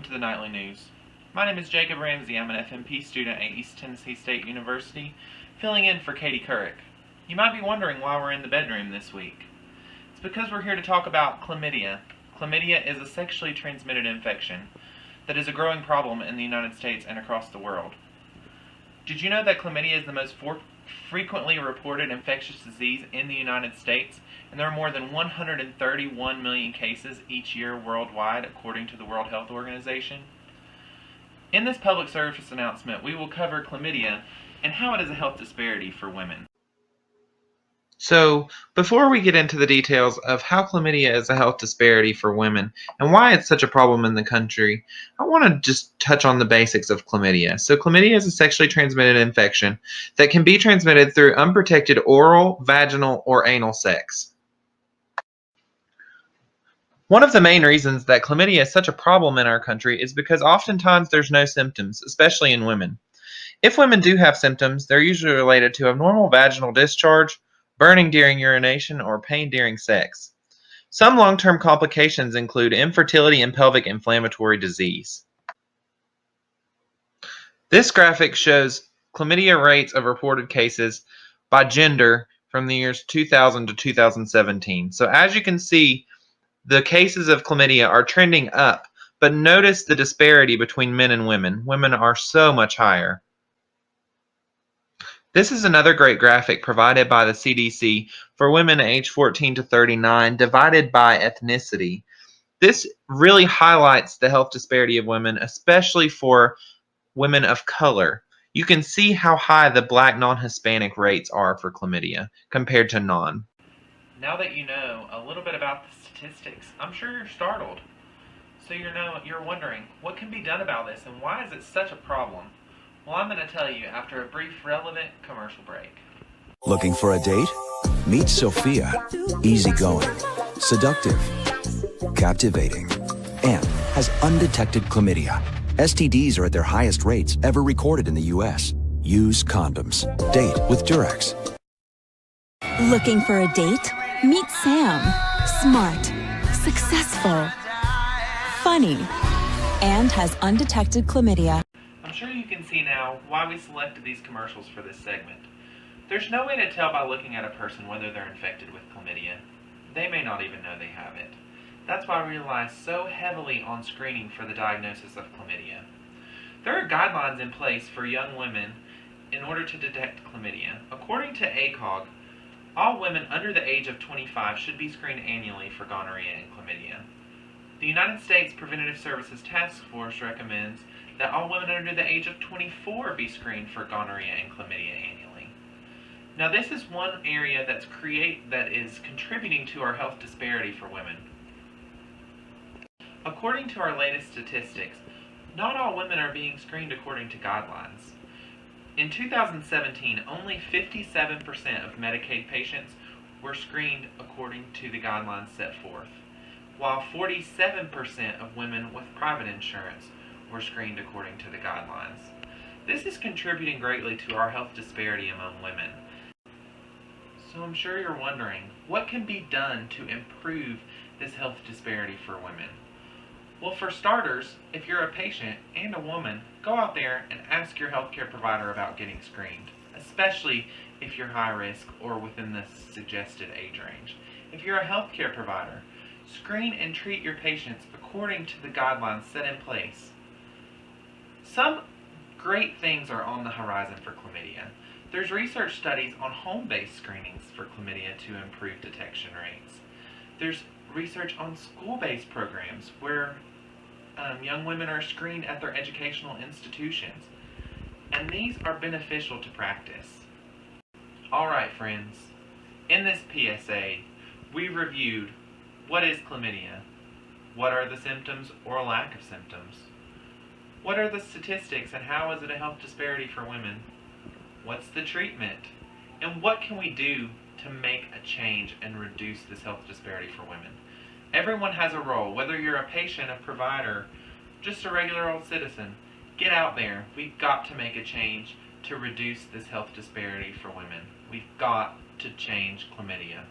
welcome to the Nightly News. My name is Jacob Ramsey. I'm an FMP student at East Tennessee State University, filling in for Katie Couric. You might be wondering why we're in the bedroom this week. It's because we're here to talk about chlamydia. Chlamydia is a sexually transmitted infection that is a growing problem in the United States and across the world. Did you know that chlamydia is the most frequently reported infectious disease in the United States, and there are more than 131 million cases each year worldwide, according to the World Health Organization? In this public service announcement, we will cover chlamydia and how it is a health disparity for women. So, before we get into the details of how chlamydia is a health disparity for women and why it's such a problem in the country, I want to just touch on the basics of chlamydia. So, chlamydia is a sexually transmitted infection that can be transmitted through unprotected oral, vaginal, or anal sex. One of the main reasons that chlamydia is such a problem in our country is because oftentimes there's no symptoms, especially in women. If women do have symptoms, they're usually related to abnormal vaginal discharge, burning during urination, or pain during sex. Some long-term complications include infertility and pelvic inflammatory disease. This graphic shows chlamydia rates of reported cases by gender from the years 2000 to 2017. So as you can see, the cases of chlamydia are trending up, but notice the disparity between men and women. Women are so much higher. This is another great graphic provided by the CDC for women aged 14 to 39 divided by ethnicity. This really highlights the health disparity of women, especially for women of color. You can see how high the Black non-Hispanic rates are for chlamydia compared to non. Now that you know a little bit about the statistics, I'm sure you're startled. So you're wondering, what can be done about this and why is it such a problem? Well, I'm going to tell you after a brief, relevant commercial break. Looking for a date? Meet Sophia. Easygoing, seductive, captivating, and has undetected chlamydia. STDs are at their highest rates ever recorded in the U.S. Use condoms. Date with Durex. Looking for a date? Meet Sam. Smart, successful, funny, and has undetected chlamydia. I'm sure you can see now why we selected these commercials for this segment. There's no way to tell by looking at a person whether they're infected with chlamydia. They may not even know they have it. That's why we rely so heavily on screening for the diagnosis of chlamydia. There are guidelines in place for young women in order to detect chlamydia. According to ACOG, all women under the age of 25 should be screened annually for gonorrhea and chlamydia. The United States Preventative Services Task Force recommends that all women under the age of 24 be screened for gonorrhea and chlamydia annually. Now this is one area that is contributing to our health disparity for women. According to our latest statistics, not all women are being screened according to guidelines. In 2017, only 57% of Medicaid patients were screened according to the guidelines set forth, while 47% of women with private insurance were screened according to the guidelines. This is contributing greatly to our health disparity among women. So I'm sure you're wondering, what can be done to improve this health disparity for women? Well, for starters, if you're a patient and a woman, go out there and ask your healthcare provider about getting screened, especially if you're high risk or within the suggested age range. If you're a healthcare provider, screen and treat your patients according to the guidelines set in place. Some great things are on the horizon for chlamydia. There's research studies on home-based screenings for chlamydia to improve detection rates. There's research on school-based programs where young women are screened at their educational institutions. And these are beneficial to practice. Alright friends, in this PSA, we reviewed what is chlamydia, what are the symptoms or lack of symptoms, what are the statistics and how is it a health disparity for women, what's the treatment, and what can we do to make a change and reduce this health disparity for women. Everyone has a role, whether you're a patient, a provider, just a regular old citizen. Get out there. We've got to make a change to reduce this health disparity for women. We've got to change chlamydia.